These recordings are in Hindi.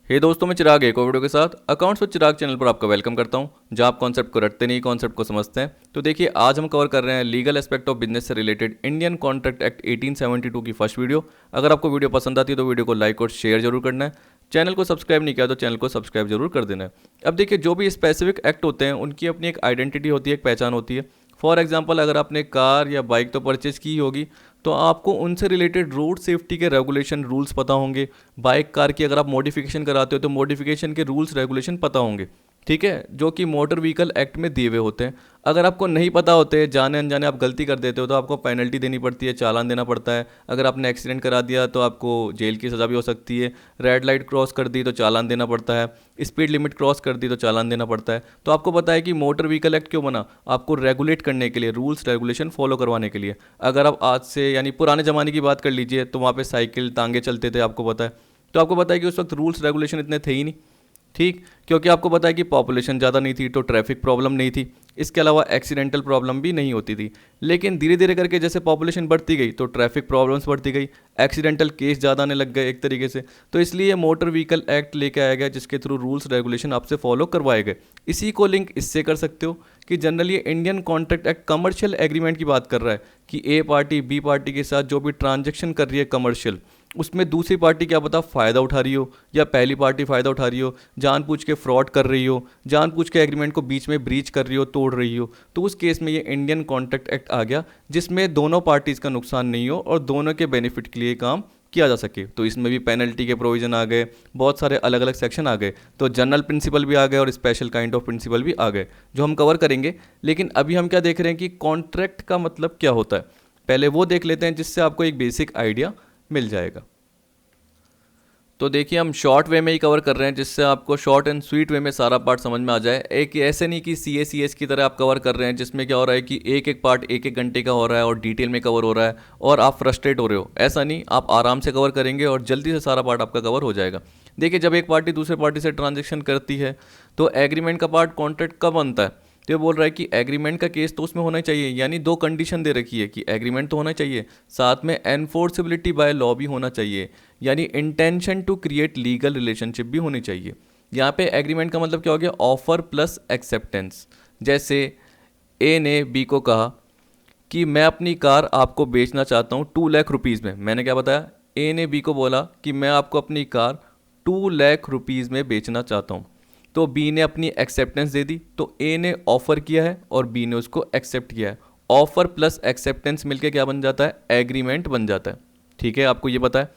हे दोस्तों, मैं चिराग एक और वीडियो के साथ अकाउंट्स विद चिराग चैनल पर आपका वेलकम करता हूं, जहां आप कॉन्सेप्ट को रटते नहीं, कॉन्सेप्ट को समझते हैं। तो देखिए, आज हम कवर कर रहे हैं लीगल एस्पेक्ट ऑफ बिजनेस से रिलेटेड इंडियन कॉन्ट्रैक्ट एक्ट 1872 की फर्स्ट वीडियो। अगर आपको वीडियो पसंद आती है तो वीडियो को लाइक और शेयर जरूर करना है। चैनल को सब्सक्राइब नहीं किया तो चैनल को सब्सक्राइब जरूर कर देना है। अब देखिए, जो भी स्पेसिफिक एक्ट होते हैं उनकी अपनी एक आइडेंटिटी होती है, एक पहचान होती है। फॉर एग्जाम्पल, अगर आपने कार या बाइक तो परचेज की होगी तो आपको उनसे रिलेटेड रोड सेफ्टी के रेगुलेशन रूल्स पता होंगे। बाइक कार की अगर आप मॉडिफिकेशन कराते हो तो मॉडिफिकेशन के रूल्स रेगुलेशन पता होंगे, ठीक है, जो कि मोटर व्हीकल एक्ट में दिए हुए होते हैं। अगर आपको नहीं पता होते, जाने अनजाने आप गलती कर देते हो तो आपको पेनल्टी देनी पड़ती है, चालान देना पड़ता है। अगर आपने एक्सीडेंट करा दिया तो आपको जेल की सज़ा भी हो सकती है। रेड लाइट क्रॉस कर दी तो चालान देना पड़ता है। स्पीड लिमिट क्रॉस कर दी तो चालान देना पड़ता है। तो आपको पता है कि मोटर व्हीकल एक्ट क्यों बना, आपको रेगुलेट करने के लिए, रूल्स रेगुलेशन फॉलो करवाने के लिए। अगर आप आज से यानी पुराने ज़माने की बात कर लीजिए तो वहाँ पे साइकिल टांगे चलते थे, आपको पता है। तो आपको पता है कि उस वक्त रूल्स रेगुलेशन इतने थे ही नहीं, ठीक, क्योंकि आपको पता है कि पॉपुलेशन ज़्यादा नहीं थी तो ट्रैफिक प्रॉब्लम नहीं थी। इसके अलावा एक्सीडेंटल प्रॉब्लम भी नहीं होती थी। लेकिन धीरे धीरे करके जैसे पॉपुलेशन बढ़ती गई तो ट्रैफिक प्रॉब्लम्स बढ़ती गई, एक्सीडेंटल केस ज़्यादा आने लग गए एक तरीके से। तो इसलिए मोटर व्हीकल एक्ट लेके आया गया, जिसके थ्रू रूल्स रेगुलेशन आपसे फॉलो करवाए गए। इसी को लिंक इससे कर सकते हो कि generally Indian contract act commercial agreement की बात कर रहा है कि ए पार्टी बी पार्टी के साथ जो भी ट्रांजेक्शन कर रही है कमर्शियल, उसमें दूसरी पार्टी क्या पता फ़ायदा उठा रही हो या पहली पार्टी फ़ायदा उठा रही हो, जानबूझ के फ्रॉड कर रही हो, जानबूझ के एग्रीमेंट को बीच में ब्रीच कर रही हो, तोड़ रही हो। तो उस केस में ये इंडियन कॉन्ट्रैक्ट एक्ट आ गया, जिसमें दोनों पार्टीज़ का नुकसान नहीं हो और दोनों के बेनिफिट के लिए काम किया जा सके। तो इसमें भी पेनल्टी के प्रोविज़न आ गए, बहुत सारे अलग अलग सेक्शन आ गए। तो जनरल प्रिंसिपल भी आ गए और स्पेशल काइंड ऑफ प्रिंसिपल भी आ गए, जो हम कवर करेंगे। लेकिन अभी हम क्या देख रहे हैं कि कॉन्ट्रैक्ट का मतलब क्या होता है, पहले वो देख लेते हैं, जिससे आपको एक बेसिक आइडिया मिल जाएगा। तो देखिए, हम शॉर्ट वे में ही कवर कर रहे हैं, जिससे आपको शॉर्ट एंड स्वीट वे में सारा पार्ट समझ में आ जाए। एक ऐसे नहीं कि CA CS की तरह आप कवर कर रहे हैं, जिसमें क्या हो रहा है कि एक एक पार्ट एक एक घंटे का हो रहा है और डिटेल में कवर हो रहा है और आप फ्रस्ट्रेट हो रहे हो। ऐसा नहीं, आप आराम से कवर करेंगे और जल्दी से सारा पार्ट आपका कवर हो जाएगा। देखिए, जब एक पार्टी दूसरे पार्टी से ट्रांजेक्शन करती है तो एग्रीमेंट का पार्ट कॉन्ट्रैक्ट कब बनता है। तो ये बोल रहा है कि एग्रीमेंट का केस तो उसमें होना चाहिए, यानी दो कंडीशन दे रखी है कि एग्रीमेंट तो होना चाहिए, साथ में एनफोर्सेबिलिटी बाय लॉ भी होना चाहिए, यानी intention to create legal relationship भी होनी चाहिए। यहाँ पे एग्रीमेंट का मतलब क्या हो गया, ऑफर प्लस एक्सेप्टेंस। जैसे ए ने बी को कहा कि मैं अपनी कार आपको बेचना चाहता हूँ 2 लाख रुपीज़ में। मैंने क्या बताया, ए ने बी को बोला कि मैं आपको अपनी कार 2 लाख रुपीज़ में बेचना चाहता हूँ। तो बी ने अपनी एक्सेप्टेंस दे दी, तो ए ने ऑफर किया है और बी ने उसको एक्सेप्ट किया है। ऑफर प्लस एक्सेप्टेंस मिलके क्या बन जाता है, एग्रीमेंट बन जाता है। ठीक है, आपको ये पता है।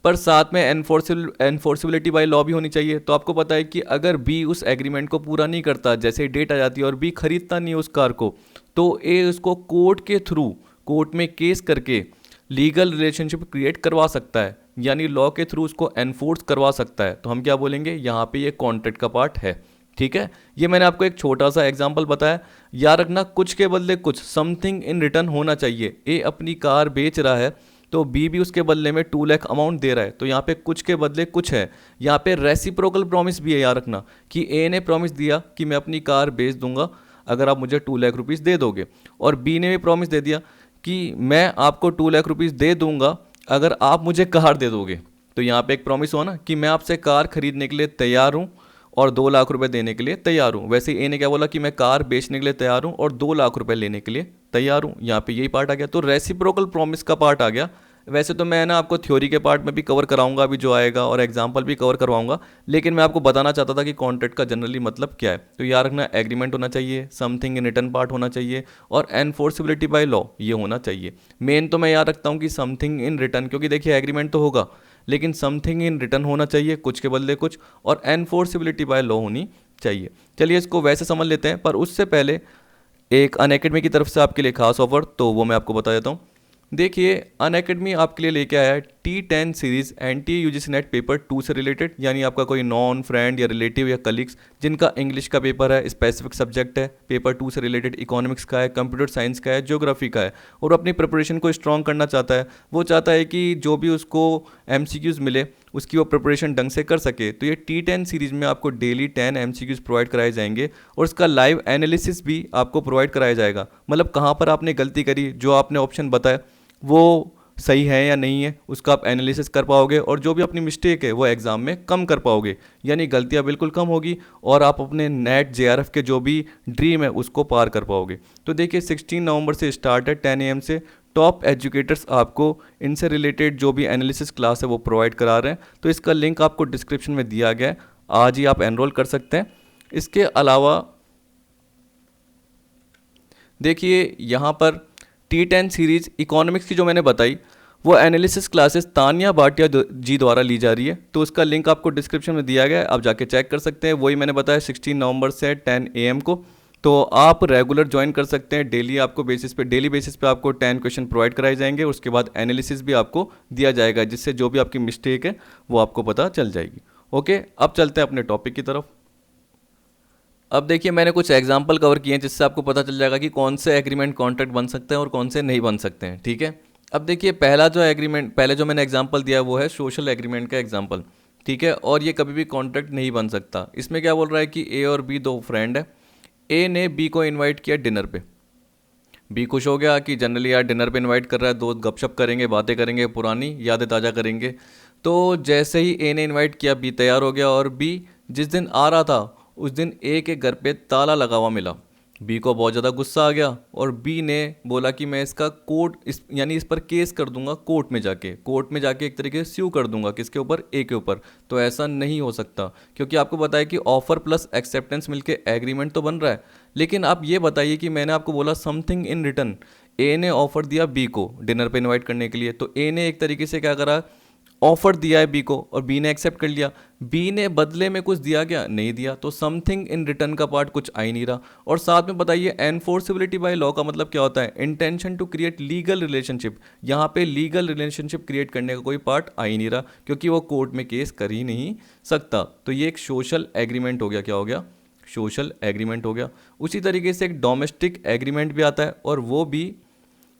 पर साथ में एनफोर्सिबिलिटी बाय लॉ भी होनी चाहिए। तो आपको पता है कि अगर बी उस एग्रीमेंट को पूरा नहीं करता, जैसे डेट आ जाती है और बी खरीदता नहीं उस कार को, तो ए उसको कोर्ट के थ्रू, कोर्ट में केस करके लीगल रिलेशनशिप क्रिएट करवा सकता है, यानी लॉ के थ्रू उसको एनफोर्स करवा सकता है। तो हम क्या बोलेंगे, यहाँ पे ये कॉन्ट्रैक्ट का पार्ट है। ठीक है, ये मैंने आपको एक छोटा सा एग्जांपल बताया। याद रखना, कुछ के बदले कुछ, समथिंग इन रिटर्न होना चाहिए। ए अपनी कार बेच रहा है तो बी भी उसके बदले में 2 लाख अमाउंट दे रहा है, तो यहाँ पे कुछ के बदले कुछ है। यहाँ पे रेसिप्रोकल प्रॉमिस भी है, याद रखना कि ए ने प्रॉमिस दिया कि मैं अपनी कार बेच दूंगा अगर आप मुझे 2 लाख रुपीज़ दे दोगे, और बी ने भी प्रॉमिस दे दिया कि मैं आपको 2 लाख रुपीज़ दे दूंगा अगर आप मुझे कार दे दोगे। तो यहाँ पे एक प्रॉमिस हुआ ना कि मैं आपसे कार खरीदने के लिए तैयार हूँ और 2 लाख रुपए देने के लिए तैयार हूँ। वैसे ए ने क्या बोला कि मैं कार बेचने के लिए तैयार हूँ और 2 लाख रुपए लेने के लिए तैयार हूँ। यहाँ पे यही पार्ट आ गया, तो रेसिप्रोकल प्रॉमिस का पार्ट आ गया। वैसे तो मैं ना आपको थ्योरी के पार्ट में भी कवर कराऊंगा अभी जो आएगा, और एग्जांपल भी कवर करवाऊंगा, लेकिन मैं आपको बताना चाहता था कि कॉन्ट्रैक्ट का जनरली मतलब क्या है। तो याद रखना, एग्रीमेंट होना चाहिए, समथिंग इन रिटर्न पार्ट होना चाहिए, और एनफोर्सिबिलिटी बाय लॉ ये होना चाहिए। मेन तो मैं याद रखता हूँ कि समथिंग इन रिटर्न, क्योंकि देखिए एग्रीमेंट तो होगा लेकिन समथिंग इन रिटर्न होना चाहिए, कुछ के बदले कुछ, और एनफोर्सिबिलिटी बाय लॉ होनी चाहिए। चलिए इसको वैसे समझ लेते हैं, पर उससे पहले एक अनएकेडमी की तरफ से आपके लिए खास ऑफर, तो वो मैं आपको बता देता हूँ। देखिए, अनएकेडमी आपके लिए लेके आया है T10 series NTA UGC net paper 2 से रिलेटेड, यानी आपका कोई नॉन फ्रेंड या रिलेटिव या कलीग्स जिनका इंग्लिश का पेपर है, स्पेसिफिक सब्जेक्ट है, पेपर 2 से रिलेटेड इकोनॉमिक्स का है, कंप्यूटर साइंस का है, ज्योग्राफी का है, और अपनी प्रिपरेशन को स्ट्रॉन्ग करना चाहता है। वो चाहता है कि जो भी उसको MCQs मिले उसकी वो प्रिपरेशन ढंग से कर सके। तो ये T10 सीरीज़ में आपको डेली 10 MCQs प्रोवाइड कराए जाएंगे और उसका लाइव एनालिसिस भी आपको प्रोवाइड कराया जाएगा। मतलब कहाँ पर आपने गलती करी, जो आपने ऑप्शन बताया वो सही है या नहीं है उसका आप एनालिसिस कर पाओगे, और जो भी अपनी मिस्टेक है वो एग्ज़ाम में कम कर पाओगे, यानी गलतियां बिल्कुल कम होगी और आप अपने नेट जेआरएफ के जो भी ड्रीम है उसको पार कर पाओगे। तो देखिए 16 नवंबर से स्टार्ट है 10 AM से। टॉप एजुकेटर्स आपको इनसे रिलेटेड जो भी एनालिसिस क्लास है वो प्रोवाइड करा रहे हैं, तो इसका लिंक आपको डिस्क्रिप्शन में दिया गया है, आज ही आप एनरोल कर सकते हैं। इसके अलावा देखिए यहाँ पर T10 सीरीज इकोनॉमिक्स की जो मैंने बताई वो एनालिसिस क्लासेस तानिया भाटिया जी द्वारा ली जा रही है, तो उसका लिंक आपको डिस्क्रिप्शन में दिया गया है, आप जाके चेक कर सकते हैं। वही मैंने बताया 16 नवंबर से 10 AM को, तो आप रेगुलर ज्वाइन कर सकते हैं। डेली बेसिस पे आपको 10 क्वेश्चन प्रोवाइड कराए जाएंगे, उसके बाद एनालिसिस भी आपको दिया जाएगा, जिससे जो भी आपकी मिस्टेक है वो आपको पता चल जाएगी। ओके, अब चलते हैं अपने टॉपिक की तरफ। अब देखिए मैंने कुछ एग्जाम्पल कवर किए हैं जिससे आपको पता चल जाएगा कि कौन से एग्रीमेंट कॉन्ट्रैक्ट बन सकते हैं और कौन से नहीं बन सकते हैं, ठीक है। अब देखिए पहले जो मैंने एग्जाम्पल दिया है वो है सोशल एग्रीमेंट का एग्जाम्पल, ठीक है, और ये कभी भी कॉन्ट्रैक्ट नहीं बन सकता। इसमें क्या बोल रहा है कि ए और बी दो फ्रेंड है, ए ने बी को इन्वाइट किया डिनर पे। बी खुश हो गया कि जनरली यार डिनर पे इनवाइट कर रहा है, दोस्त गपशप करेंगे, बातें करेंगे, पुरानी यादें ताज़ा करेंगे। तो जैसे ही ए ने इनवाइट किया बी तैयार हो गया, और बी जिस दिन आ रहा था उस दिन ए के घर पे ताला लगा हुआ मिला। बी को बहुत ज़्यादा गुस्सा आ गया और बी ने बोला कि मैं इसका यानी इस पर केस कर दूंगा कोर्ट में जाके एक तरीके से स्यू कर दूंगा, किसके ऊपर, ए के ऊपर। तो ऐसा नहीं हो सकता, क्योंकि आपको बताया कि ऑफर प्लस एक्सेप्टेंस मिलके एग्रीमेंट तो बन रहा है। लेकिन आप ये बताइए कि मैंने आपको बोला समथिंग इन रिटर्न, ए ने ऑफर दिया बी को डिनर पे इनवाइट करने के लिए, तो ए ने एक तरीके से क्या करा, ऑफर दिया है बी को और बी ने एक्सेप्ट कर लिया। बी ने बदले में कुछ दिया क्या, नहीं दिया, तो समथिंग इन रिटर्न का पार्ट कुछ आ ही नहीं रहा। और साथ में बताइए एनफोर्सिबिलिटी बाय लॉ का मतलब क्या होता है, intention to create legal relationship. यहाँ पे लीगल रिलेशनशिप क्रिएट करने का कोई पार्ट आ ही नहीं रहा, क्योंकि वो कोर्ट में केस कर ही नहीं सकता। तो ये एक सोशल एग्रीमेंट हो गया, क्या हो गया, सोशल एग्रीमेंट हो गया। उसी तरीके से एक डोमेस्टिक एग्रीमेंट भी आता है और वो भी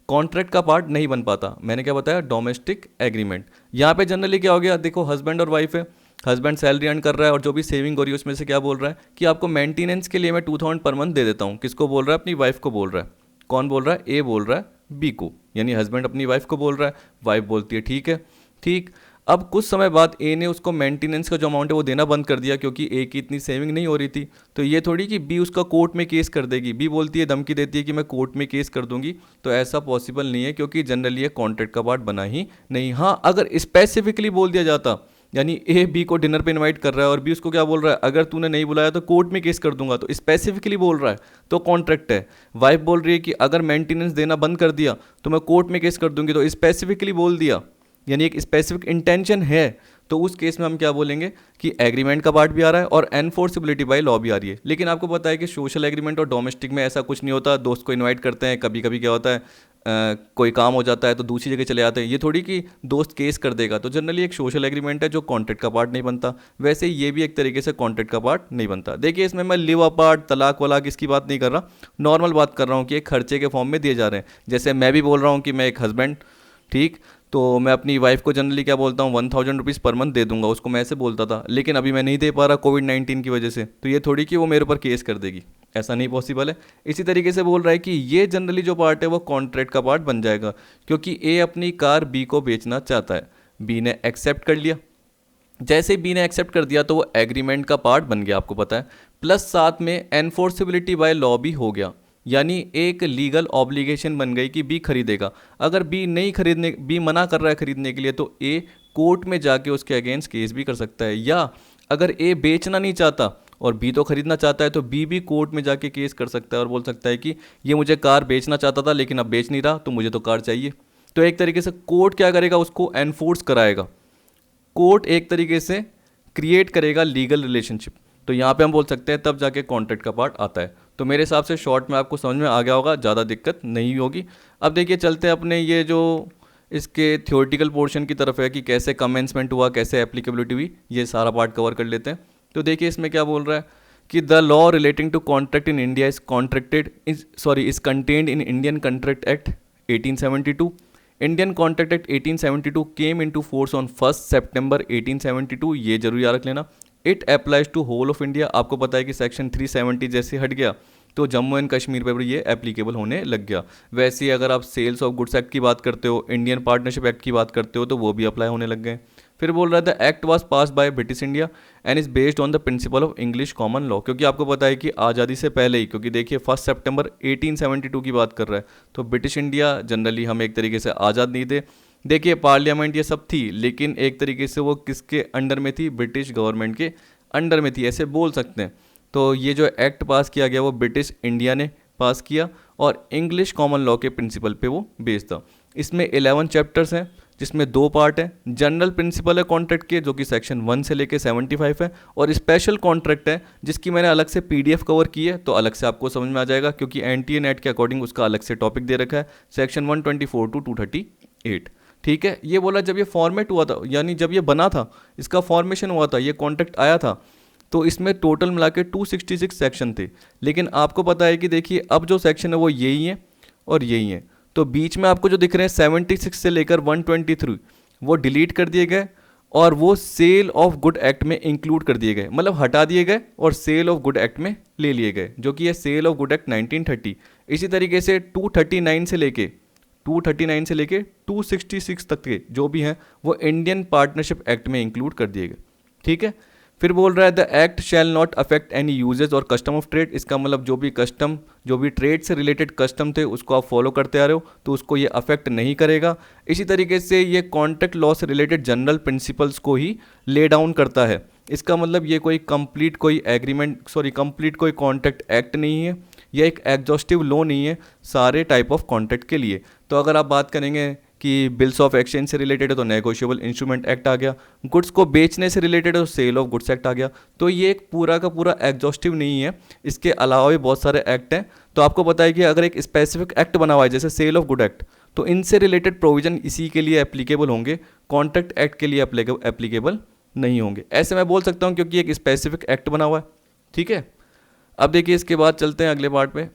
कॉन्ट्रैक्ट का पार्ट नहीं बन पाता। मैंने क्या बताया, डोमेस्टिक एग्रीमेंट। यहाँ पे जनरली क्या हो गया, देखो हस्बैंड और वाइफ है, हस्बैंड सैलरी अर्न कर रहा है और जो भी सेविंग हो रही है उसमें से क्या बोल रहा है कि आपको मेंटेनेंस के लिए मैं 2000 पर मंथ दे देता हूँ। किसको बोल रहा है, अपनी वाइफ को बोल रहा है। कौन बोल रहा है, ए बोल रहा है बी को, यानी हस्बैंड अपनी वाइफ को बोल रहा है, वाइफ बोलती है ठीक है ठीक। अब कुछ समय बाद ए ने उसको मेंटेनेंस का जो अमाउंट है वो देना बंद कर दिया, क्योंकि ए की इतनी सेविंग नहीं हो रही थी। तो ये थोड़ी कि बी उसका कोर्ट में केस कर देगी, बी बोलती है, धमकी देती है कि मैं कोर्ट में केस कर दूंगी। तो ऐसा पॉसिबल नहीं है, क्योंकि जनरली ये कॉन्ट्रैक्ट का पार्ट बना ही नहीं। हाँ, अगर स्पेसिफिकली बोल दिया जाता, यानी ए बी को डिनर पे इनवाइट कर रहा है और बी उसको क्या बोल रहा है, अगर तूने नहीं बुलाया तो कोर्ट में केस कर दूंगा, तो स्पेसिफिकली बोल रहा है तो कॉन्ट्रैक्ट है। वाइफ बोल रही है कि अगर मेंटेनेंस देना बंद कर दिया तो मैं कोर्ट में केस कर दूंगी, तो स्पेसिफिकली बोल दिया, यानी एक स्पेसिफिक इंटेंशन है। तो उस केस में हम क्या बोलेंगे कि एग्रीमेंट का पार्ट भी आ रहा है और एनफोर्सिबिलिटी बाय लॉ भी आ रही है। लेकिन आपको पता है कि सोशल एग्रीमेंट और डोमेस्टिक में ऐसा कुछ नहीं होता। दोस्त को इनवाइट करते हैं, कभी कभी क्या होता है कोई काम हो जाता है तो दूसरी जगह चले जाते हैं, ये थोड़ी कि दोस्त केस कर देगा। तो जनरली एक सोशल एग्रीमेंट है जो कॉन्ट्रैक्ट का पार्ट नहीं बनता। वैसे ये भी एक तरीके से कॉन्ट्रैक्ट का पार्ट नहीं बनता। देखिए इसमें मैं लिव अपार्ट, तलाक वलाक इसकी बात नहीं कर रहा, नॉर्मल बात कर रहा हूँ कि एक खर्चे के फॉर्म में दिए जा रहे हैं। जैसे मैं भी बोल रहा हूँ कि मैं एक हस्बैंड, ठीक, तो मैं अपनी वाइफ को जनरली क्या बोलता हूँ, 1000 रुपीज़ पर मंथ दे दूंगा, उसको मैं ऐसे बोलता था, लेकिन अभी मैं नहीं दे पा रहा कोविड-19 की वजह से। तो ये थोड़ी कि वो मेरे ऊपर केस कर देगी, ऐसा नहीं पॉसिबल है। इसी तरीके से बोल रहा है कि ये जनरली जो पार्ट है वो कॉन्ट्रैक्ट का पार्ट बन जाएगा, क्योंकि ए अपनी कार बी को बेचना चाहता है, बी ने एक्सेप्ट कर लिया। जैसे बी ने एक्सेप्ट कर दिया तो वो एग्रीमेंट का पार्ट बन गया, आपको पता है। प्लस साथ में एनफोर्सिबिलिटी बाय लॉ भी हो गया, यानी एक लीगल ऑब्लिगेशन बन गई कि बी खरीदेगा। अगर बी मना कर रहा है खरीदने के लिए, तो ए कोर्ट में जाके उसके अगेंस्ट केस भी कर सकता है। या अगर ए बेचना नहीं चाहता और बी तो खरीदना चाहता है, तो बी भी कोर्ट में जाके केस कर सकता है और बोल सकता है कि ये मुझे कार बेचना चाहता था लेकिन अब बेच नहीं रहा, तो मुझे तो कार चाहिए। तो एक तरीके से कोर्ट क्या करेगा, उसको एनफोर्स कराएगा। कोर्ट एक तरीके से क्रिएट करेगा लीगल रिलेशनशिप। तो यहाँ पे हम बोल सकते हैं तब जाके कॉन्ट्रैक्ट का पार्ट आता है। तो मेरे हिसाब से शॉर्ट में आपको समझ में आ गया होगा, ज़्यादा दिक्कत नहीं होगी। अब देखिए चलते हैं अपने ये जो इसके थियोरेटिकल पोर्शन की तरफ है कि कैसे कमेंसमेंट हुआ, कैसे एप्लीकेबिलिटी हुई, ये सारा पार्ट कवर कर लेते हैं। तो देखिए इसमें क्या बोल रहा है कि the law relating to contract in India is contained in Indian contract act 1872। Indian contract act 1872 came into force on 1 सितंबर 1872, ये जरूर याद रख लेना। It applies to whole of India. आपको पता है कि सेक्शन 370 जैसे हट गया तो जम्मू एंड कश्मीर पर ये एप्लीकेबल होने लग गया। वैसे ही अगर आप सेल्स ऑफ गुड्स एक्ट की बात करते हो, इंडियन पार्टनरशिप एक्ट की बात करते हो, तो वो भी अप्लाई होने लग गए। फिर बोल रहा था act was pass by British India and is based on the principle of English common law, क्योंकि आपको पता है कि आज़ादी से पहले ही, क्योंकि देखिए 1 सितंबर 1872 की बात कर रहा है, तो ब्रिटिश इंडिया जनरली हम एक तरीके से आज़ाद नहीं थे। देखिए पार्लियामेंट ये सब थी, लेकिन एक तरीके से वो किसके अंडर में थी, ब्रिटिश गवर्नमेंट के अंडर में थी, ऐसे बोल सकते हैं। तो ये जो एक्ट पास किया गया वो ब्रिटिश इंडिया ने पास किया और इंग्लिश कॉमन लॉ के प्रिंसिपल पे वो बेस्ड था। इसमें 11 चैप्टर्स हैं, जिसमें 2 पार्ट हैं। जनरल प्रिंसिपल है कॉन्ट्रैक्ट के, जो कि सेक्शन 1 से लेके 75 है, और स्पेशल कॉन्ट्रैक्ट है जिसकी मैंने अलग से PDF कवर की है, तो अलग से आपको समझ में आ जाएगा, क्योंकि NTA नेट के अकॉर्डिंग उसका अलग से टॉपिक दे रखा है, सेक्शन 124 टू 238। ठीक है, ये बोला जब ये फॉर्मेट हुआ था, यानी जब ये बना था, इसका फॉर्मेशन हुआ था, ये कॉन्ट्रैक्ट आया था, तो इसमें टोटल मिला के 266 सेक्शन थे। लेकिन आपको पता है कि देखिए अब जो सेक्शन है वो यही है और यही है, तो बीच में आपको जो दिख रहे हैं 76 से लेकर 123 वो डिलीट कर दिए गए और वो सेल ऑफ गुड एक्ट में इंक्लूड कर दिए गए, मतलब हटा दिए गए और सेल ऑफ गुड एक्ट में ले लिए गए, जो कि है सेल ऑफ गुड एक्ट 1930। इसी तरीके से 239 से लेके 266 तक के जो भी हैं वो इंडियन पार्टनरशिप एक्ट में इंक्लूड कर दिए गए। ठीक है, फिर बोल रहा है the act shall not affect any usages और कस्टम ऑफ ट्रेड। इसका मतलब जो भी ट्रेड से रिलेटेड कस्टम थे उसको आप फॉलो करते आ रहे हो, तो उसको ये अफेक्ट नहीं करेगा। इसी तरीके से ये कॉन्ट्रैक्ट लॉ से रिलेटेड जनरल प्रिंसिपल्स को ही ले डाउन करता है। इसका मतलब ये कोई कंप्लीट कोई कॉन्ट्रैक्ट एक्ट नहीं है, यह एक एग्जॉस्टिव लॉ नहीं है सारे टाइप ऑफ कॉन्ट्रैक्ट के लिए। तो अगर आप बात करेंगे कि बिल्स ऑफ एक्सचेंज से रिलेटेड है तो नेगोशिएबल इंस्ट्रूमेंट एक्ट आ गया, गुड्स को बेचने से रिलेटेड है तो सेल ऑफ गुड्स एक्ट आ गया। तो ये एक पूरा का पूरा एग्जॉस्टिव नहीं है, इसके अलावा भी बहुत सारे एक्ट हैं। तो आपको पता है कि अगर एक स्पेसिफिक एक्ट बना हुआ है जैसे सेल ऑफ गुड एक्ट, तो इनसे रिलेटेड प्रोविजन इसी के लिए एप्लीकेबल होंगे, कॉन्ट्रैक्ट एक्ट के लिए एप्लीकेबल नहीं होंगे। ऐसे मैं बोल सकता हूँ क्योंकि एक स्पेसिफिक एक्ट बना हुआ है। ठीक है, अब देखिए इसके बाद चलते हैं अगले पार्ट पे।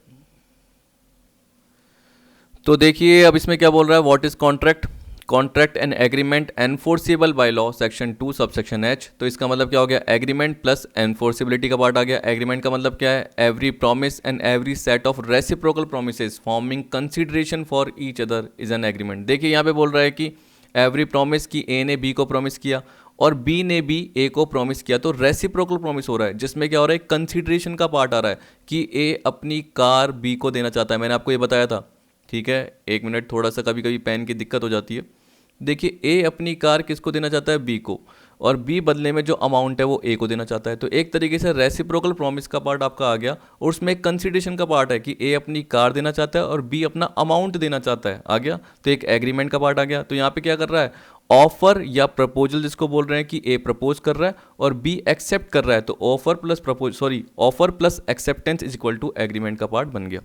तो देखिए अब इसमें क्या बोल रहा है, what is contract and agreement enforceable by law section 2 subsection H। तो इसका मतलब क्या हो गया, एग्रीमेंट प्लस एनफोर्सेबिलिटी का पार्ट आ गया। एग्रीमेंट का मतलब क्या है, every promise and every set of reciprocal promises forming consideration for each other is an agreement. देखिए यहाँ पे बोल रहा है कि एवरी प्रॉमिस की A ने B को प्रॉमिस किया और B ने भी A को प्रॉमिस किया, तो रेसिप्रोकल प्रॉमिस हो रहा है, जिसमें क्या हो रहा है, कंसिडरेशन का पार्ट आ रहा है कि A अपनी कार B को देना चाहता है। मैंने आपको ये बताया था। ठीक है, 1 मिनट, थोड़ा सा कभी कभी पेन की दिक्कत हो जाती है। देखिए A अपनी कार किसको देना चाहता है, B को, और B बदले में जो अमाउंट है वो A को देना चाहता है। तो एक तरीके से रेसिप्रोकल प्रॉमिस का पार्ट आपका आ गया और उसमें एक कंसिडरेशन का पार्ट है कि A अपनी कार देना चाहता है और B अपना अमाउंट देना चाहता है, आ गया। तो एक एग्रीमेंट का पार्ट आ गया। तो यहाँ पे क्या कर रहा है, ऑफर या प्रपोजल जिसको बोल रहे हैं कि A प्रपोज कर रहा है और B एक्सेप्ट कर रहा है, तो offer plus acceptance is equal to agreement का पार्ट बन गया।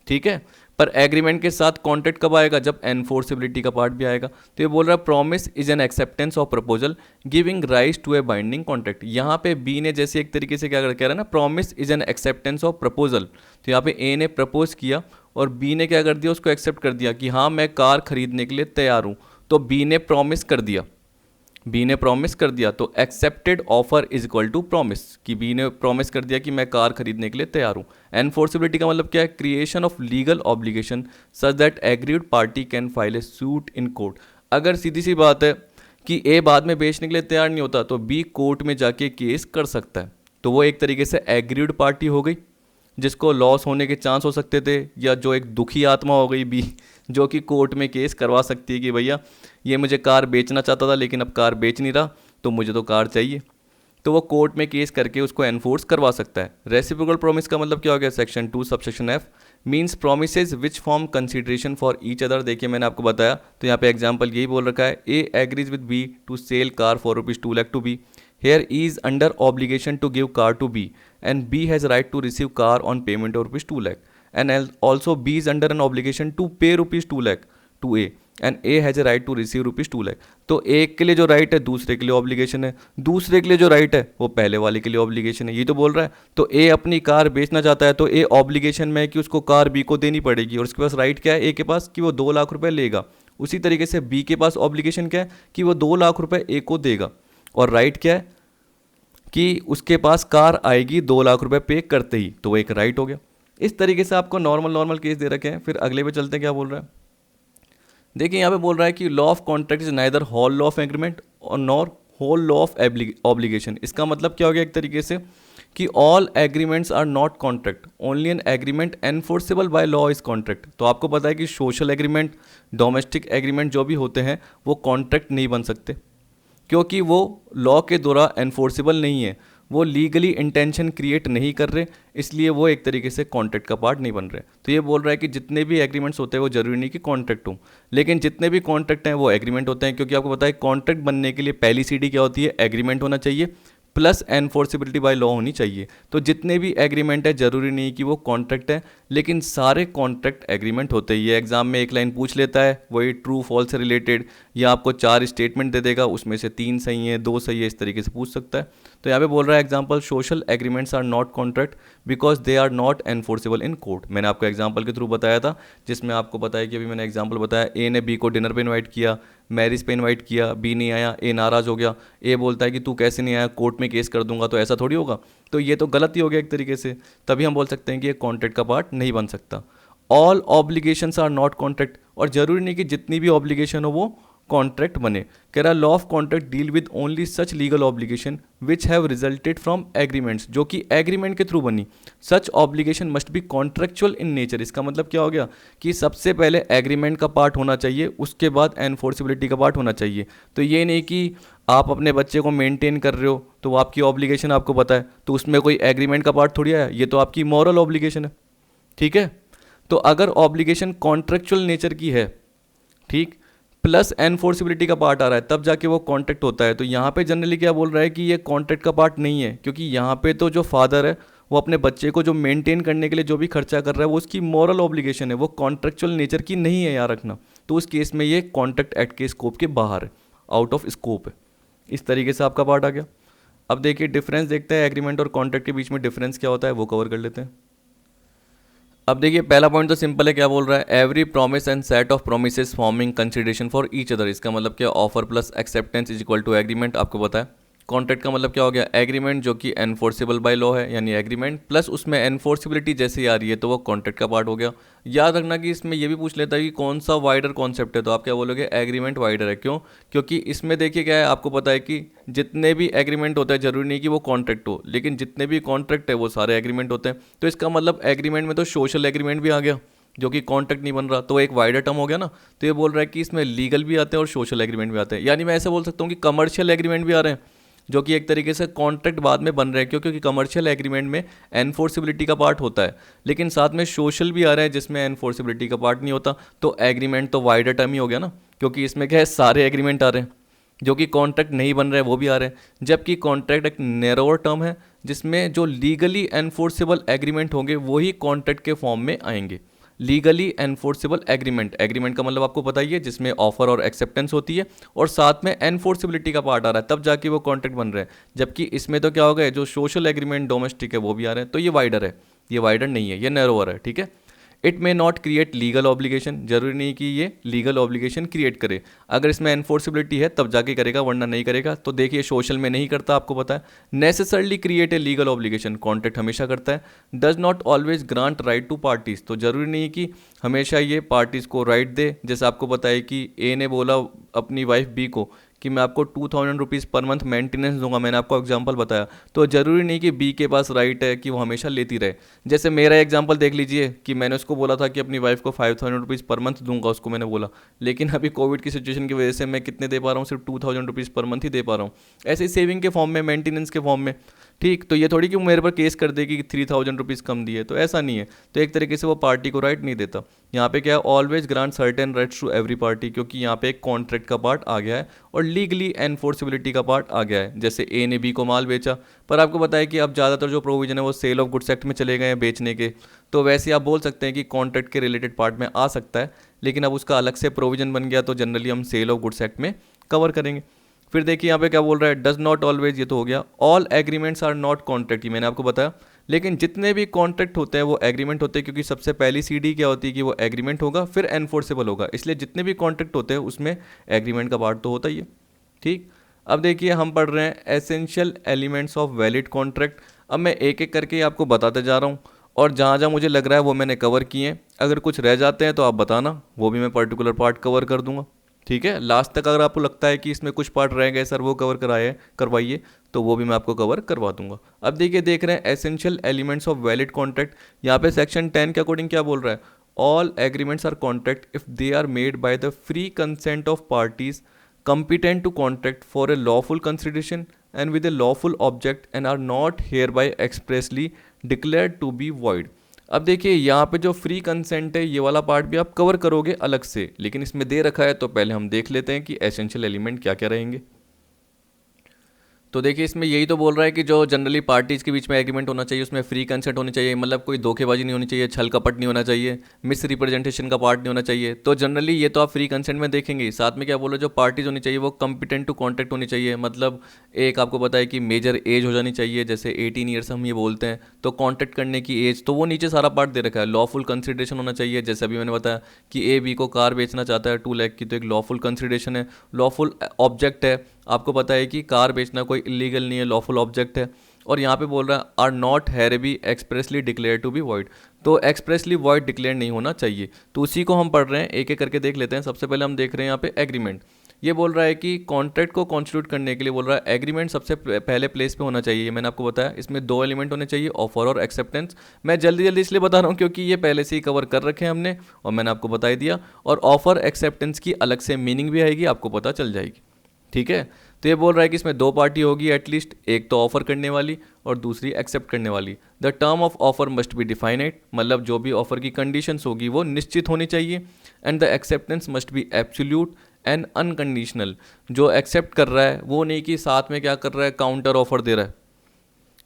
ठीक है, पर एग्रीमेंट के साथ कॉन्ट्रैक्ट कब आएगा, जब एनफोर्सेबिलिटी का पार्ट भी आएगा। तो ये बोल रहा है promise is an acceptance of proposal giving rise to a binding contract. यहाँ पे बी ने जैसे एक तरीके से क्या कह रहा है ना, promise is an acceptance of proposal, तो यहाँ पे ए ने प्रपोज किया और बी ने क्या कर दिया, उसको एक्सेप्ट कर दिया कि हाँ मैं कार खरीदने के लिए तैयार हूँ। तो बी ने प्रॉमिस कर दिया, तो accepted offer is equal to promise, कि बी ने प्रॉमिस कर दिया कि मैं कार खरीदने के लिए तैयार हूँ। एनफोर्सिबिलिटी का मतलब क्या है, creation of legal obligation such that agreed party can file A suit in court. अगर सीधी सी बात है कि ए बाद में बेचने के लिए तैयार नहीं होता तो बी कोर्ट में जाके केस कर सकता है, तो वो एक तरीके से एग्रीड पार्टी हो गई जिसको लॉस होने के चांस हो सकते थे, या जो एक दुखी आत्मा हो गई बी, जो कि कोर्ट में केस करवा सकती है कि भैया ये मुझे कार बेचना चाहता था लेकिन अब कार बेच नहीं रहा तो मुझे तो कार चाहिए, तो वो कोर्ट में केस करके उसको एनफोर्स करवा सकता है। रेसिप्रोकल प्रॉमिस का मतलब क्या हो गया, section 2 subsection F means promises which form consideration for each other. देखिए मैंने आपको बताया, तो यहाँ पे एग्जांपल यही बोल रखा है, A agrees with B to sell car for ₹2 lakh to B, here he is under obligation to give car to B and B has right to receive car on payment of ₹2 lakh, and also B is under an obligation to pay ₹2 lakh to A and A has a right to receive ₹2 lakh। तो एक के लिए जो राइट है दूसरे के लिए ऑब्लिगेशन है, दूसरे के लिए जो राइट है वो पहले वाले के लिए ऑब्लिगेशन है, ये तो बोल रहा है। तो ए अपनी कार बेचना चाहता है तो ए ऑब्लिगेशन में है कि उसको कार बी को देनी पड़ेगी, और उसके पास राइट क्या है ए के पास, कि वो ₹2 लाख लेगा। उसी तरीके से बी के पास ऑब्लिगेशन क्या है कि वो ₹2 लाख ए को देगा, और राइट क्या है कि उसके पास कार आएगी ₹2 लाख पे करते ही, तो वो एक राइट हो गया। इस तरीके से आपको नॉर्मल नॉर्मल केस दे रखे हैं। फिर अगले पे चलते हैं, क्या बोल रहा है। देखिए यहाँ पे बोल रहा है कि law of contract is neither whole law of agreement और nor whole law of obligation. इसका मतलब क्या हो गया एक तरीके से कि all agreements are not contract, only an agreement enforceable by law is contract. तो आपको पता है कि सोशल एग्रीमेंट, डोमेस्टिक एग्रीमेंट जो भी होते हैं वो कॉन्ट्रैक्ट नहीं बन सकते, क्योंकि वो लॉ के द्वारा एनफोर्सेबल नहीं है, वो लीगली इंटेंशन क्रिएट नहीं कर रहे, इसलिए वो एक तरीके से कॉन्ट्रैक्ट का पार्ट नहीं बन रहे। तो ये बोल रहा है कि जितने भी एग्रीमेंट्स होते हैं वो जरूरी नहीं कि कॉन्ट्रैक्ट हो, लेकिन जितने भी कॉन्ट्रैक्ट हैं वो एग्रीमेंट होते हैं, क्योंकि आपको पता है कॉन्ट्रैक्ट बनने के लिए पहली सीढ़ी क्या होती है, एग्रीमेंट होना चाहिए प्लस एनफोर्सिबिलिटी बाय लॉ होनी चाहिए। तो जितने भी एग्रीमेंट है जरूरी नहीं कि वो कॉन्ट्रैक्ट है, लेकिन सारे कॉन्ट्रैक्ट एग्रीमेंट होते ही है। एग्जाम में एक लाइन पूछ लेता है वही ट्रू फॉल्स से रिलेटेड, या आपको 4 स्टेटमेंट दे देगा, उसमें से 3 सही है 2 सही है, इस तरीके से पूछ सकता है। तो यहाँ पे बोल रहा है example, social agreements are not contract because they are not enforceable in court. मैंने आपको एग्जाम्पल के थ्रू बताया था, जिसमें आपको बताया कि अभी मैंने एग्जाम्पल बताया, ए ने बी को डिनर पे इन्वाइट किया, मैरिज पे इन्वाइट किया, बी नहीं आया, ए नाराज़ हो गया, ए बोलता है कि तू कैसे नहीं आया, कोर्ट में केस कर दूंगा, तो ऐसा थोड़ी होगा। तो ये तो गलत ही हो गया एक तरीके से, तभी हम बोल सकते हैं कि ये कॉन्ट्रैक्ट का पार्ट नहीं बन सकता। All obligations are not contract, और जरूरी नहीं कि जितनी भी ऑब्लिगेशन हो वो कॉन्ट्रैक्ट बने। कह रहा law of contract deal with only such legal obligation which have resulted from agreements, जो कि एग्रीमेंट के थ्रू बनी। Such obligation must be contractual in nature. इसका मतलब क्या हो गया कि सबसे पहले एग्रीमेंट का पार्ट होना चाहिए, उसके बाद एनफोर्सिबिलिटी का पार्ट होना चाहिए। तो ये नहीं कि आप अपने बच्चे को मेंटेन कर रहे हो तो वो आपकी ऑब्लिगेशन आपको पता है, तो उसमें कोई एग्रीमेंट का पार्ट थोड़ी आया, ये तो आपकी मॉरल ऑब्लिगेशन है। ठीक है, तो अगर ऑब्लिगेशन कॉन्ट्रैक्चुअल नेचर की है, ठीक, प्लस एनफोर्सिबिलिटी का पार्ट आ रहा है, तब जाके वो कॉन्ट्रैक्ट होता है। तो यहाँ पे जनरली क्या बोल रहा है कि ये कॉन्ट्रैक्ट का पार्ट नहीं है, क्योंकि यहाँ पे तो जो फादर है वो अपने बच्चे को जो मेंटेन करने के लिए जो भी खर्चा कर रहा है वो उसकी मॉरल ऑब्लिगेशन है, वो कॉन्ट्रैक्चुअल नेचर की नहीं है, याद रखना। तो उस केस में ये कॉन्ट्रैक्ट एक्ट के स्कोप के बाहर है, आउट ऑफ स्कोप है। इस तरीके से आपका पार्ट आ गया। अब देखिए डिफरेंस देखते हैं, एग्रीमेंट और कॉन्ट्रैक्ट के बीच में डिफरेंस क्या होता है वो कवर कर लेते हैं। अब देखिए पहला पॉइंट तो सिंपल है, क्या बोल रहा है, every promise and set of promises forming consideration for each other. इसका मतलब क्या, offer plus acceptance is equal to agreement, आपको पता है। कॉन्ट्रैक्ट का मतलब क्या हो गया, एग्रीमेंट जो कि एनफोर्सेबल बाय लॉ है, यानी एग्रीमेंट प्लस उसमें एनफोर्सिबिलिटी जैसे आ रही है तो वो कॉन्ट्रैक्ट का पार्ट हो गया। याद रखना कि इसमें ये भी पूछ लेता है कि कौन सा वाइडर कॉन्सेप्ट है, तो आप क्या बोलोगे, एग्रीमेंट वाइडर है। क्यों, क्योंकि इसमें देखिए क्या है, आपको पता है कि जितने भी एग्रीमेंट होते हैं जरूरी नहीं कि वो कॉन्ट्रैक्ट हो, लेकिन जितने भी कॉन्ट्रैक्ट है वो सारे एग्रीमेंट होते हैं। तो इसका मतलब एग्रीमेंट में तो सोशल एग्रीमेंट भी आ गया जो कि कॉन्ट्रैक्ट नहीं बन रहा, तो एक वाइडर टर्म हो गया ना। तो ये बोल रहा है कि इसमें लीगल भी आते हैं और सोशल एग्रीमेंट भी आते हैं, यानी मैं ऐसे बोल सकता हूँ कि कमर्शियल एग्रीमेंट भी आ रहे हैं जो कि एक तरीके से कॉन्ट्रैक्ट बाद में बन रहे हैं, क्योंकि कमर्शियल एग्रीमेंट में एनफोर्सिबिलिटी का पार्ट होता है, लेकिन साथ में सोशल भी आ रहा है जिसमें एनफोर्सिबिलिटी का पार्ट नहीं होता। तो एग्रीमेंट तो वाइडर टर्म ही हो गया ना, क्योंकि इसमें क्या है, सारे एग्रीमेंट आ रहे हैं, जो कि कॉन्ट्रैक्ट नहीं बन रहे हैं वो भी आ रहे हैं। जबकि कॉन्ट्रैक्ट एक नैरोअर टर्म है, जिसमें जो लीगली एनफोर्सेबल एग्रीमेंट होंगे वही कॉन्ट्रैक्ट के फॉर्म में आएंगे। लीगली एनफोर्सेबल एग्रीमेंट, एग्रीमेंट का मतलब आपको पता ही है, जिसमें ऑफर और एक्सेप्टेंस होती है और साथ में एनफोर्सिबिलिटी का पार्ट आ रहा है, तब जाके वो कॉन्ट्रैक्ट बन रहे हैं। जबकि इसमें तो क्या हो गया, जो सोशल एग्रीमेंट डोमेस्टिक है वो भी आ रहे हैं। तो ये वाइडर है, ये वाइडर नहीं है, ये नैरोअर है। ठीक है, it may not create legal obligation, जरूरी नहीं कि ये लीगल ऑब्लिगेशन क्रिएट करे, अगर इसमें एनफोर्सिबिलिटी है तब जाके करेगा, वरना नहीं करेगा। तो देखिए सोशल में नहीं करता, आपको पता है। Necessarily create a legal obligation, contract हमेशा करता है। Does not always grant right to parties, तो जरूरी नहीं कि हमेशा ये पार्टीज को राइट दे। जैसे आपको पता है कि ए ने बोला अपनी वाइफ बी को कि मैं आपको 2000 रुपीज़ पर मंथ मेंटेनेंस दूंगा, मैंने आपको एग्जांपल बताया। तो ज़रूरी नहीं कि बी के पास राइट है कि वो हमेशा लेती रहे। जैसे मेरा एग्जांपल देख लीजिए कि मैंने उसको बोला था कि अपनी वाइफ को 5000 रुपीज़ पर मंथ दूंगा, उसको मैंने बोला, लेकिन अभी कोविड की सिचुएशन की वजह से मैं कितने दे पा रहा हूँ, सिर्फ 2000 रुपीज़ पर मंथ ही दे पा रहा हूँ, ऐसे सेविंग के फॉर्म में, मेंटेनेंस के फॉर्म में। ठीक, तो ये थोड़ी कि मेरे पर केस कर देगी कि 3000 रुपीज़ कम दिए, तो ऐसा नहीं है। तो एक तरीके से वो पार्टी को राइट नहीं देता। यहाँ पे क्या है, always grant certain rights to every party, क्योंकि यहाँ पे एक कॉन्ट्रैक्ट का पार्ट आ गया है और लीगली एनफोर्सिबिलिटी का पार्ट आ गया है। जैसे ए ने बी को माल बेचा, पर आपको पता है कि अब ज़्यादातर जो प्रोविजन है वो सेल ऑफ गुड्स एक्ट में चले गए हैं बेचने के, तो वैसे आप बोल सकते हैं कि कॉन्ट्रैक्ट के रिलेटेड पार्ट में आ सकता है, लेकिन अब उसका अलग से प्रोविजन बन गया तो जनरली हम सेल ऑफ गुड्स एक्ट में कवर करेंगे। फिर देखिए यहाँ पे क्या बोल रहा है, डज नॉट ऑलवेज, ये तो हो गया। All agreements are not contract, ये मैंने आपको बताया, लेकिन जितने भी कॉन्ट्रैक्ट होते हैं वो एग्रीमेंट होते हैं, क्योंकि सबसे पहली सीढ़ी क्या होती है कि वो एग्रीमेंट होगा फिर एनफोर्सेबल होगा, इसलिए जितने भी कॉन्ट्रैक्ट होते हैं उसमें एग्रीमेंट का पार्ट तो होता ही है। ठीक, अब देखिए हम पढ़ रहे हैं essential elements of valid contract. अब मैं एक एक करके आपको बताते जा रहा हूँ और जहाँ जहाँ मुझे लग रहा है वो मैंने कवर किए हैं। अगर कुछ रह जाते हैं तो आप बताना, वो भी मैं पर्टिकुलर पार्ट कवर कर दूंगा। ठीक है, लास्ट तक अगर आपको लगता है कि इसमें कुछ पार्ट रह गए सर वो कवर कराए करवाइए, तो वो भी मैं आपको कवर करवा दूंगा। अब देखिए, देख रहे हैं essential elements of valid contract. यहाँ पे सेक्शन 10 के अकॉर्डिंग क्या बोल रहा है? All agreements are contract if they are made by the free consent of parties competent to contract for a lawful consideration and with a lawful object and are not hereby expressly declared to be void। अब देखिए यहाँ पे जो फ्री कंसेंट है ये वाला पार्ट भी आप कवर करोगे अलग से, लेकिन इसमें दे रखा है तो पहले हम देख लेते हैं कि एसेंशियल एलिमेंट क्या क्या रहेंगे। तो देखिए इसमें यही तो बोल रहा है कि जो जनरली पार्टीज़ के बीच में एग्रीमेंट होना चाहिए उसमें फ्री कंसेंट होनी चाहिए, मतलब कोई धोखेबाजी नहीं होनी चाहिए, छल कपट नहीं होना चाहिए, मिस रिप्रेजेंटेशन का पार्ट नहीं होना चाहिए। तो जनरली ये तो आप फ्री कंसेंट में देखेंगे। साथ में क्या बोलो, जो पार्टीज होनी चाहिए वो कॉम्पिटेंट टू कॉन्ट्रैक्ट होनी चाहिए, मतलब एक आपको पता है कि मेजर एज हो जानी चाहिए, जैसे 18 ईयर्स हम ये बोलते हैं, तो कॉन्ट्रैक्ट करने की एज, तो वो नीचे सारा पार्ट दे रखा है। लॉफुल कंसिडरेशन होना चाहिए, जैसे अभी मैंने बताया कि ए बी को कार बेचना चाहता है 2 लाख की, तो एक लॉफुल कंसिडरेशन है। लॉफुल ऑब्जेक्ट है, आपको पता है कि कार बेचना कोई इलीगल नहीं है, लॉफुल ऑब्जेक्ट है। और यहाँ पे बोल रहा है are not hereby expressly declare to be void, तो एक्सप्रेसली वॉइड डिक्लेयर नहीं होना चाहिए। तो उसी को हम पढ़ रहे हैं, एक एक करके देख लेते हैं। सबसे पहले हम देख रहे हैं यहाँ पे एग्रीमेंट। ये बोल रहा है कि कॉन्ट्रैक्ट को कॉन्स्टिट्यूट करने के लिए बोल रहा है एग्रीमेंट सबसे पहले प्लेस पे होना चाहिए। ये मैंने आपको बताया, इसमें 2 एलिमेंट होने चाहिए, ऑफर और एक्सेप्टेंस। मैं जल्दी जल्दी इसलिए बता रहा हूँ क्योंकि ये पहले से ही कवर कर रखे हैं हमने और मैंने आपको बता ही दिया। और ऑफर एक्सेप्टेंस की अलग से मीनिंग भी आएगी, आपको पता चल जाएगी। ठीक है, तो ये बोल रहा है कि इसमें 2 पार्टी होगी एटलीस्ट, एक तो ऑफर करने वाली और दूसरी एक्सेप्ट करने वाली। The term of offer must be defined, मतलब जो भी ऑफर की कंडीशंस होगी वो निश्चित होनी चाहिए। And the acceptance must be absolute and unconditional, जो एक्सेप्ट कर रहा है वो नहीं कि साथ में क्या कर रहा है काउंटर ऑफर दे रहा है,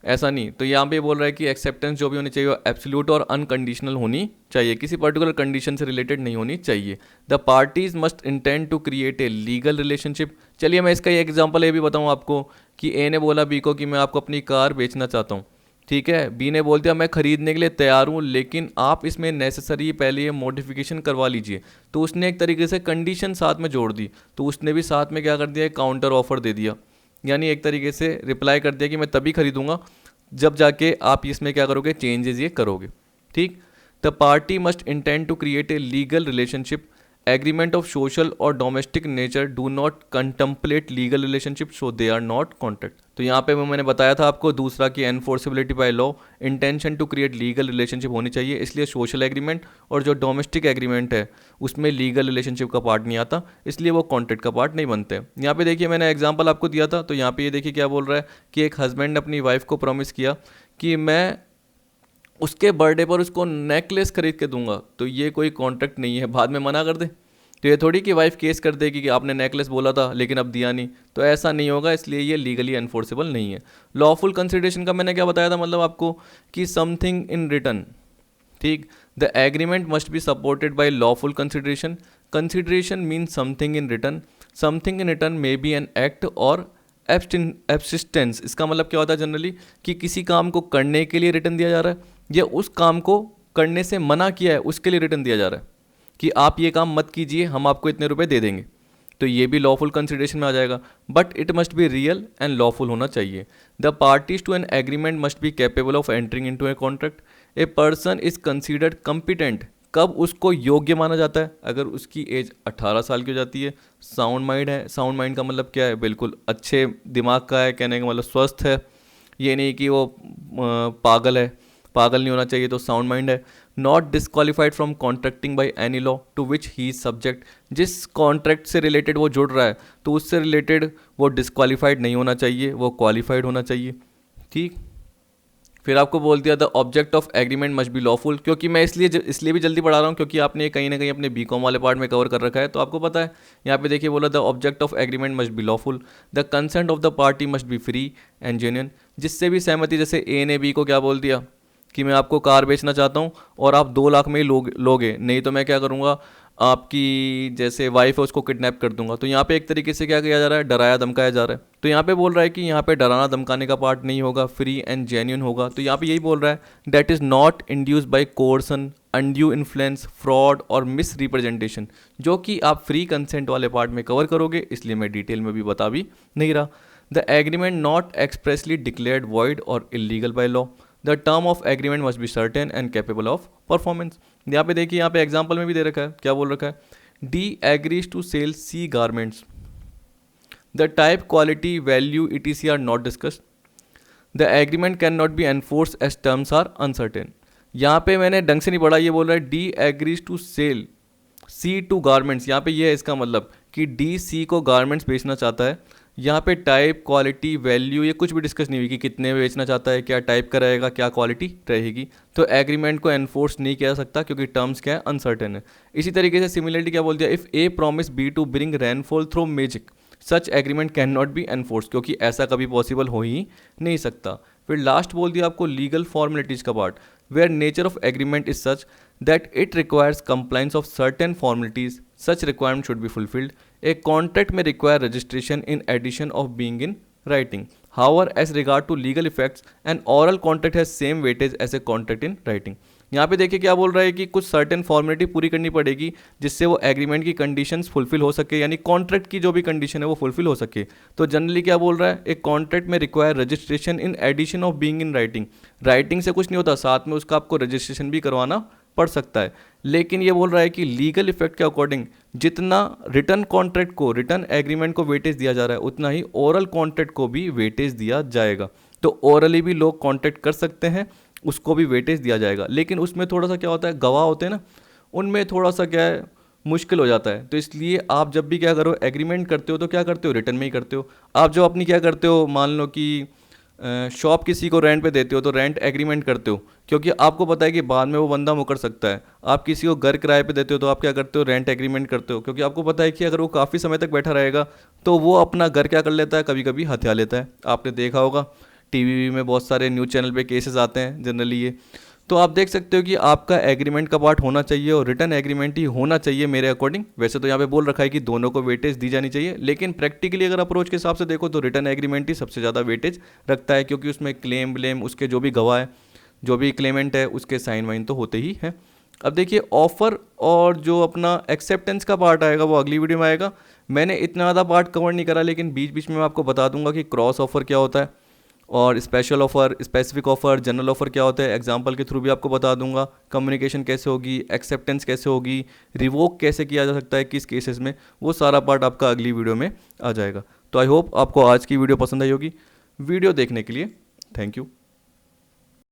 ऐसा नहीं। तो यहाँ पे बोल रहा है कि एक्सेप्टेंस जो भी होनी चाहिए वो एब्सोल्यूट और अनकंडीशनल होनी चाहिए, किसी पर्टिकुलर कंडीशन से रिलेटेड नहीं होनी चाहिए। The parties must intend to create a legal relationship. चलिए मैं इसका एक एग्जांपल ये भी बताऊँ आपको कि ए ने बोला बी को कि मैं आपको अपनी कार बेचना चाहता हूँ। ठीक है, बी ने बोल दिया मैं खरीदने के लिए तैयार हूँ, लेकिन आप इसमें नेसेसरी पहले ये मॉडिफिकेशन करवा लीजिए। तो उसने एक तरीके से कंडीशन साथ में जोड़ दी, तो उसने भी साथ में क्या कर दिया, काउंटर ऑफर दे दिया, यानी एक तरीके से रिप्लाई कर दिया कि मैं तभी खरीदूंगा जब जाके आप इसमें क्या करोगे, चेंजेस ये करोगे। ठीक, the party must intend to create a legal relationship. Agreement of social और domestic nature do not contemplate legal relationship, so they are not contract. तो यहाँ पे मैंने बताया था आपको दूसरा कि enforceability by law, intention to create legal relationship होनी चाहिए, इसलिए सोशल एग्रीमेंट और जो डोमेस्टिक एग्रीमेंट है उसमें लीगल रिलेशनशिप का पार्ट नहीं आता, इसलिए वो कॉन्ट्रैक्ट का पार्ट नहीं बनते। यहाँ पे देखिए मैंने एग्जाम्पल आपको दिया था, तो यहाँ पे ये देखिए क्या बोल रहा है कि एक हस्बैंड ने अपनी वाइफ को प्रॉमिस किया कि मैं उसके बर्थडे पर उसको नेकलेस खरीद के दूंगा। तो ये कोई कॉन्ट्रैक्ट नहीं है, बाद में मना कर दे तो ये थोड़ी कि वाइफ केस कर देगी कि आपने नेकलेस बोला था लेकिन अब दिया नहीं, तो ऐसा नहीं होगा, इसलिए ये लीगली एनफोर्सेबल नहीं है। लॉफुल कंसिडरेशन का मैंने क्या बताया था, मतलब आपको कि समथिंग इन रिटर्न। ठीक, the agreement must be supported by lawful consideration. Consideration mean something in return. Something in return may be an act और एब्सिस्टेंस। इसका मतलब क्या होता है जनरली कि किसी काम को करने के लिए रिटर्न दिया जा रहा है या उस काम को करने से मना किया है उसके लिए रिटर्न दिया जा रहा है कि आप ये काम मत कीजिए, हम आपको इतने रुपए दे देंगे, तो ये भी लॉफुल कंसिडरेशन में आ जाएगा। But it must be real and lawful होना चाहिए। The parties to an agreement must be capable of entering into a contract. A person is considered competent, कब उसको योग्य माना जाता है, अगर उसकी एज 18 साल की हो जाती है, साउंड माइंड है। साउंड माइंड का मतलब क्या है, बिल्कुल अच्छे दिमाग का है, कहने का मतलब स्वस्थ है, ये नहीं कि वो पागल है, पागल नहीं होना चाहिए, तो साउंड माइंड है। Not disqualified from contracting by any law to which he is subject. जिस कॉन्ट्रैक्ट से रिलेटेड वो जुड़ रहा है तो उससे रिलेटेड वो डिस्क्वालीफाइड नहीं होना चाहिए, वो क्वालिफाइड होना चाहिए। ठीक, फिर आपको बोल दिया the object of agreement must B lawful, क्योंकि मैं इसलिए भी जल्दी पढ़ा रहा हूँ क्योंकि आपने कहीं ना कहीं अपने बीकॉम वाले पार्ट में कवर कर रखा है, तो आपको पता है। यहाँ पे देखिए बोला the object of agreement must B lawful. The consent of the party must be free and genuine. जिससे भी सहमति, जैसे ए ने बी को क्या बोल दिया कि मैं आपको कार बेचना चाहता हूँ और आप 2 लाख में ही लोगे, नहीं तो मैं क्या करूँगा, आपकी जैसे वाइफ है उसको किडनैप कर दूंगा। तो यहाँ पे एक तरीके से क्या किया जा रहा है, डराया धमकाया जा रहा है। तो यहाँ पे बोल रहा है कि यहाँ पे डराना धमकाने का पार्ट नहीं होगा, फ्री एंड जेन्युइन होगा। तो यहाँ पे यही बोल रहा है that is not induced by कोर्सन, undue influence, fraud और मिस रिप्रेजेंटेशन, जो कि आप फ्री कंसेंट वाले पार्ट में कवर करोगे, इसलिए मैं डिटेल में भी बता भी नहीं रहा। The agreement not expressly declared void और illegal by law. The term of agreement must be certain and capable of performance. यहाँ पे देखिए, यहाँ पे एग्जाम्पल में भी दे रखा है, क्या बोल रखा है, D agrees to sell C garments, the type quality value etc are not discussed, the agreement can not be enforce as terms are uncertain. यहाँ पे मैंने ढंग से नहीं पढ़ा, ये बोल रहा है D agrees to sell C two garments. यहाँ पे ये है इसका मतलब कि डी सी को गारमेंट्स बेचना चाहता है। यहाँ पे टाइप क्वालिटी वैल्यू ये कुछ भी डिस्कस नहीं हुई कि कितने में बेचना चाहता है, क्या टाइप का रहेगा, क्या क्वालिटी रहेगी। तो एग्रीमेंट को एनफोर्स नहीं किया जा सकता क्योंकि टर्म्स क्या है, अनसर्टेन है। इसी तरीके से सिमिलरली क्या बोल दिया, if a promise be to bring rainfall through magic such agreement can not be enforce, क्योंकि ऐसा कभी पॉसिबल हो ही नहीं सकता। फिर लास्ट बोल दिया आपको लीगल फॉर्मेलिटीज़ का part, where nature of agreement is such that it requires compliance of certain formalities, such requirement should be fulfilled. A contract may require registration in addition of being in writing. However, as regard to legal effects, an oral contract has same weightage as a contract in writing. यहाँ पे देखिए क्या बोल रहा है कि कुछ सर्टेन फॉर्मेलिटी पूरी करनी पड़ेगी जिससे वो एग्रीमेंट की कंडीशंस फुलफिल हो सके, यानी कॉन्ट्रैक्ट की जो भी कंडीशन है वो फुलफिल हो सके। तो जनरली क्या बोल रहा है, एक कॉन्ट्रैक्ट में require registration in addition of being in writing. Writing से कुछ नहीं होता, साथ में उसका आपको रजिस्ट्रेशन भी करवाना पड़ सकता है। लेकिन ये बोल रहा है कि लीगल इफेक्ट के अकॉर्डिंग जितना रिटर्न कॉन्ट्रैक्ट को, रिटर्न एग्रीमेंट को वेटेज दिया जा रहा है, उतना ही ओरल कॉन्ट्रैक्ट को भी वेटेज दिया जाएगा। तो ओरली भी लोग कॉन्ट्रैक्ट कर सकते हैं, उसको भी वेटेज दिया जाएगा। लेकिन उसमें थोड़ा सा क्या होता है, गवाह होते हैं ना, उनमें थोड़ा सा क्या है, मुश्किल हो जाता है। तो इसलिए आप जब भी क्या करो, एग्रीमेंट करते हो तो क्या करते हो, रिटर्न में ही करते हो। आप जो अपनी क्या करते हो, मान लो कि शॉप किसी को रेंट पे देते हो तो रेंट एग्रीमेंट करते हो, क्योंकि आपको पता है कि बाद में वो बंदा मुकर सकता है। आप किसी को घर किराए पे देते हो तो आप क्या करते हो, रेंट एग्रीमेंट करते हो, क्योंकि आपको पता है कि अगर वो काफ़ी समय तक बैठा रहेगा तो वो अपना घर क्या कर लेता है, कभी कभी हथिया लेता है। आपने देखा होगा टीवी में बहुत सारे न्यूज़ चैनल पे केसेस आते हैं जनरली ये। तो आप देख सकते हो कि आपका एग्रीमेंट का पार्ट होना चाहिए और रिटर्न एग्रीमेंट ही होना चाहिए मेरे अकॉर्डिंग। वैसे तो यहाँ पे बोल रखा है कि दोनों को वेटेज दी जानी चाहिए, लेकिन प्रैक्टिकली अगर अप्रोच के हिसाब से देखो तो रिटर्न एग्रीमेंट ही सबसे ज़्यादा वेटेज रखता है, क्योंकि उसमें क्लेम ब्लेम, उसके जो भी गवाह है, जो भी क्लेमेंट है, उसके साइन वाइन तो होते ही हैं। अब देखिए ऑफर और जो अपना एक्सेप्टेंस का पार्ट आएगा वो अगली वीडियो में आएगा। मैंने इतना ज़्यादा पार्ट कवर नहीं करा, लेकिन बीच बीच में मैं आपको बता दूंगा कि क्रॉस ऑफर क्या होता है और special offer, specific offer, general offer क्या होता है, एग्जांपल के थ्रू भी आपको बता दूंगा। कम्युनिकेशन कैसे होगी, एक्सेप्टेंस कैसे होगी, रिवोक कैसे किया जा सकता है किस केसेस में, वो सारा पार्ट आपका अगली वीडियो में आ जाएगा। तो आई होप आपको आज की वीडियो पसंद आई होगी। वीडियो देखने के लिए थैंक यू।